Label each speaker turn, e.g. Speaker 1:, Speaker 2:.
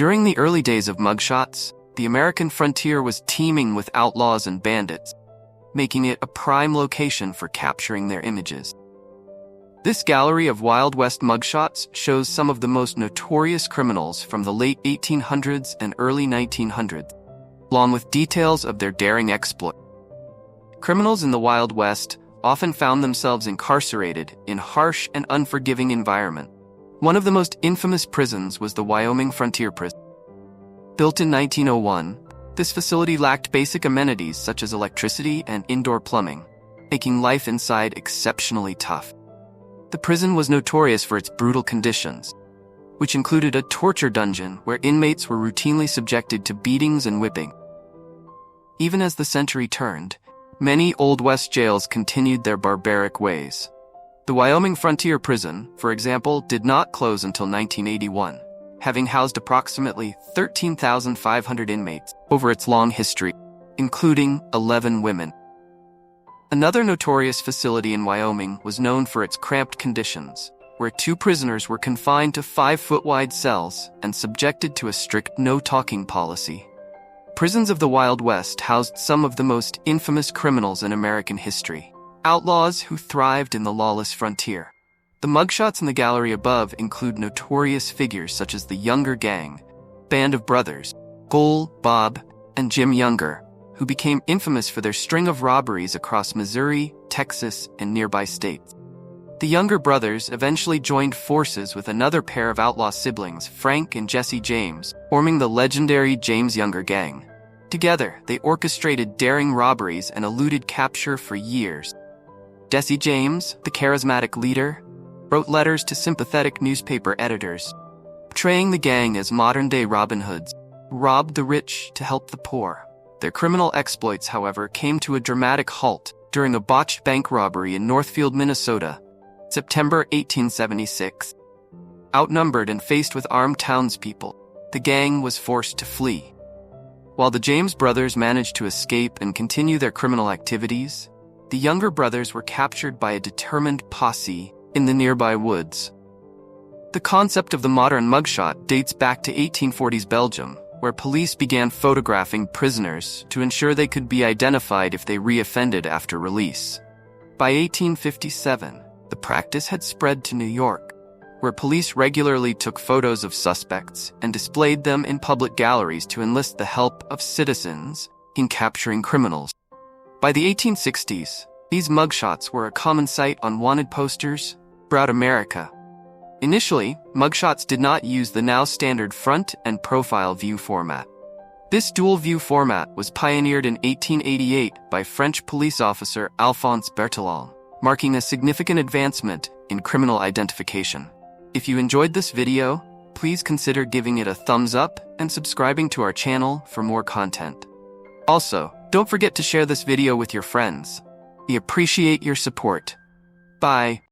Speaker 1: During the early days of Mugshots, the American frontier was teeming with outlaws and bandits, making it a prime location for capturing their images. This gallery of Wild West mugshots shows some of the most notorious criminals from the late 1800s and early 1900s, along with details of their daring exploit. Criminals in the Wild West often found themselves incarcerated in harsh and unforgiving environments. One of the most infamous prisons was the Wyoming Frontier Prison. Built in 1901, this facility lacked basic amenities such as electricity and indoor plumbing, making life inside exceptionally tough. The prison was notorious for its brutal conditions, which included a torture dungeon where inmates were routinely subjected to beatings and whipping. Even as the century turned, many Old West jails continued their barbaric ways. The Wyoming Frontier Prison, for example, did not close until 1981, having housed approximately 13,500 inmates over its long history, including 11 women. Another notorious facility in Wyoming was known for its cramped conditions, where 2 prisoners were confined to 5-foot-wide cells and subjected to a strict no-talking policy. Prisons of the Wild West housed some of the most infamous criminals in American history, outlaws who thrived in the lawless frontier. The mugshots in the gallery above include notorious figures such as the Younger Gang, band of brothers, Goal, Bob, and Jim Younger, who became infamous for their string of robberies across Missouri, Texas, and nearby states. The Younger brothers eventually joined forces with another pair of outlaw siblings, Frank and Jesse James, forming the legendary James Younger Gang. Together, they orchestrated daring robberies and eluded capture for years. Jesse James, the charismatic leader, wrote letters to sympathetic newspaper editors, portraying the gang as modern-day Robin Hoods, who robbed the rich to help the poor. Their criminal exploits, however, came to a dramatic halt during a botched bank robbery in Northfield, Minnesota, September 1876. Outnumbered and faced with armed townspeople, the gang was forced to flee. While the James brothers managed to escape and continue their criminal activities, the Younger brothers were captured by a determined posse in the nearby woods. The concept of the modern mugshot dates back to 1840s Belgium, where police began photographing prisoners to ensure they could be identified if they reoffended after release. By 1857, the practice had spread to New York, where police regularly took photos of suspects and displayed them in public galleries to enlist the help of citizens in capturing criminals. By the 1860s, these mugshots were a common sight on wanted posters throughout America. Initially, mugshots did not use the now standard front and profile view format. This dual-view format was pioneered in 1888 by French police officer Alphonse Berthelon, marking a significant advancement in criminal identification. If you enjoyed this video, please consider giving it a thumbs up and subscribing to our channel for more content. Also, don't forget to share this video with your friends. We appreciate your support. Bye.